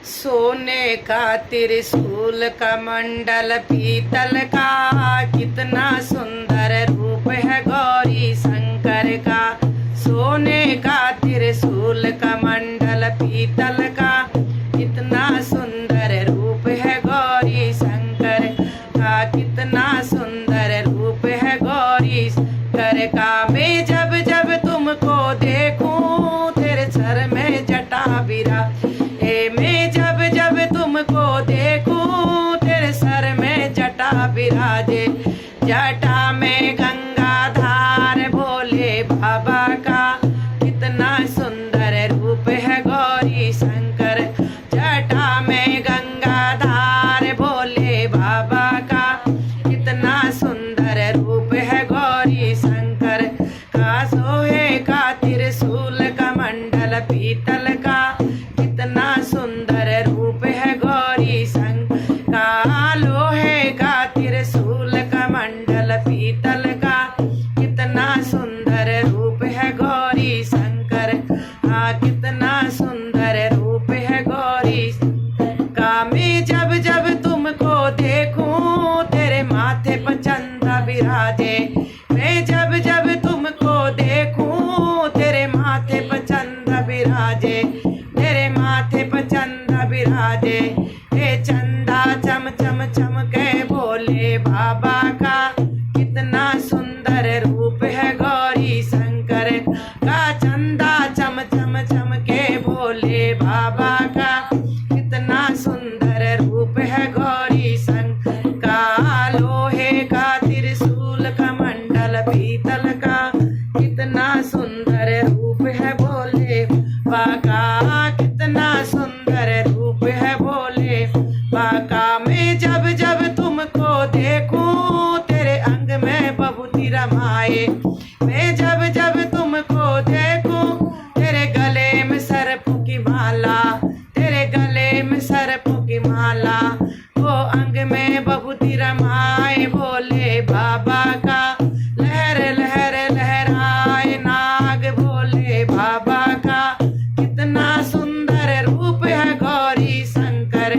सोने का त्रिशूल कमंडल पीतल का, कितना सुंदर रूप है गौरी शंकर का। सोने का त्रिशूल कमंडल पीतल का, कितना सुंदर रूप है गौरी शंकर का। कितना सुंदर रूप है गौरी शंकर का। मैं जब जब तुमको देखूं तेरे सर में जटा बिराजे। मैं जब जब तुमको देखूं तेरे सर में जटा बिराजे। जटा में गंगाधार भोले बाबा का, कितना सुंदर रूप है गौरी शंकर। जटा में गंगाधार भोले बाबा का, कितना सुंदर रूप है गौरी शंकर का। सोहे का त्रिशूल कमंडल पीतल का, कितना सुंदर रूप है गौरी शंकर का। लोहे का त्रिशूल कमंडल पीतल का, कितना सुंदर रूप है गौरी शंकर का। कितना सुंदर रूप है गौरी का। मैं जब जब तुमको देखूं तेरे माथे पर चंदा बिराजे। मैं जब जब तुमको देखूं तेरे माथे पर चंदा बिराजे। तेरे माथे पर चंदा बिराजे। हे चंदा चम चम चमके भोले बाबा का, कितना सुंदर रूप है गौरी शंकर का। चंदा चम चम चमके भोले बाबा का, कितना सुंदर रूप है गौरी शंकर का। लोहे का त्रिशूल कमंडल पीतल का, कितना सुंदर रूप है भोले बाबा का। कितना सुंदर रूप है भोले बाबा का। मैं जब जब तुमको देखूं तेरे अंग में बबूती रमाए। मैं जब जब तुमको देखूं तेरे गले में सर्प की माला। तेरे गले में सर्प की माला। वो अंग में बबूती रमाए भोले बाबा का। लहर लहर लहराए नाग भोले बाबा का, कितना सुंदर रूप है गौरी शंकर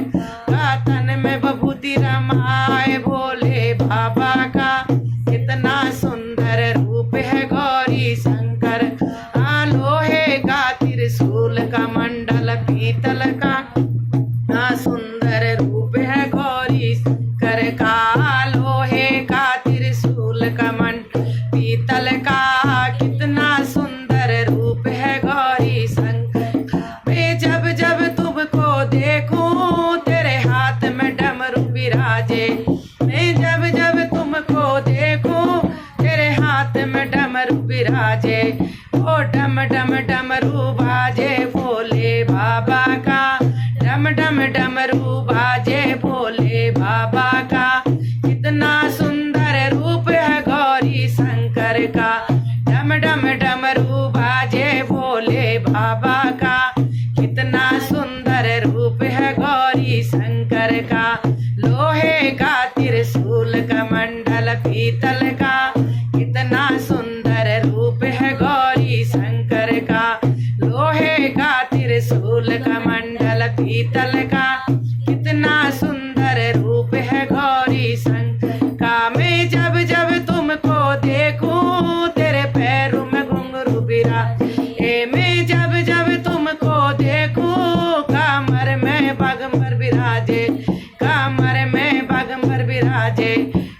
का। तन में बबूती रमाए भोले बाबा का, कितना सुंदर रूप है गौरी शंकर। लोहे का त्रिशूल कमंडल पीतल का, सुंदर रूप है गौरी शंकर का। लोहे का त्रिशूल कमंडल पीतल का, कितना सुंदर रूप है गौरी शंकर। मैं जब जब तुमको देखूं तेरे हाथ में डमरू बिराजे। मैं जब जब तुमको देखूं तेरे हाथ में डमरू बिराजे। ओ डम डम डमरू बाजे भोले बाबा का। डम डम डमरू बाजे भोले बाबा का, कितना सुंदर रूप है गौरी शंकर का। डम डम डमरू बाजे भोले बाबा का, कितना सुंदर रूप है गौरी शंकर का। लोहे का त्रिशूल कमंडल पीतल का, कितना सुंदर रूप है गौरी शंकर का। लोहे का त्रिशूल कमंडल पीतल का, कितना सुंदर रूप है गौरी शंकर का। मैं जब जब तुमको देखूं तेरे पैरों में घुंघरू बिराजे। मैं जब जब तुमको देखूं कमर में बागंबर बिराजे। कमर में बागंबर बिराजे।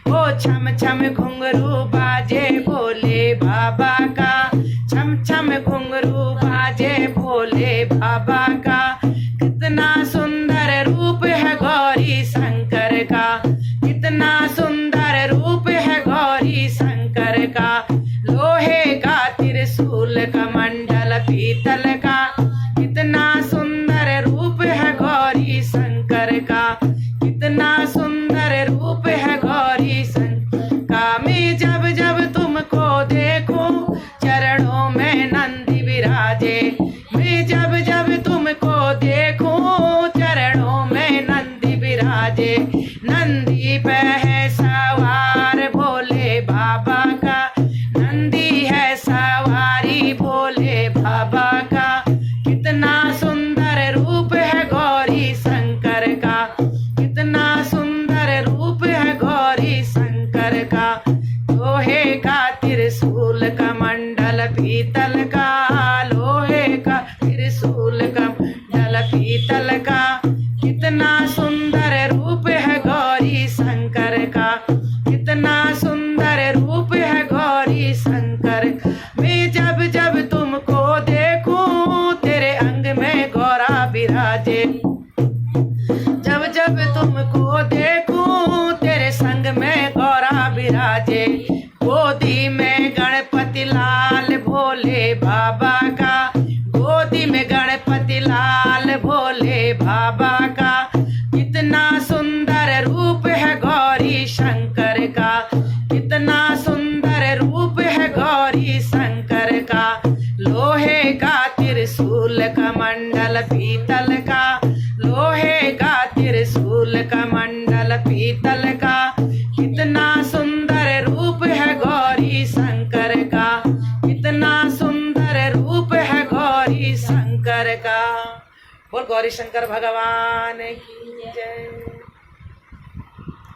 ओ छम छम घुंघरू बाजे भोले बाबा का। छम छम घुंघरू बाजे भोले बाबा का, कितना सुंदर रूप है गौरी शंकर का। कितना सुंदर रूप है गौरी शंकर का। लोहे का त्रिशूल कमंडल पीतल का, कितना सुंदर रूप है गौरी शंकर का। कितना सुंदर रूप है गौरी शंकर का। मैं जब जब तुमको देखूं चरणों में नंदी बिराजे। मैं जब जब तुमको देखूं चरणों में नंदी बिराजे। नंदी पे है सवार भोले बाबा का। नंदी है सवारी भोले बाबा का, विराजे। जब जब तुमको देखूं तेरे संग में गौरा विराजे। गोदी में गणपति लाल भोले बाबा का, गोदी में गणपति लाल भोले बाबा का। कितना सुंदर रूप है गौरी शंकर का, कितना सुंदर रूप है गौरी शंकर का। लोहे का त्रिशूल कमंडल पीतल का, लोहे का त्रिशूल कमंडल पीतल का। कितना सुंदर रूप है गौरी शंकर का, कितना सुंदर रूप है गौरी शंकर का। बोल गौरी शंकर भगवान की जय।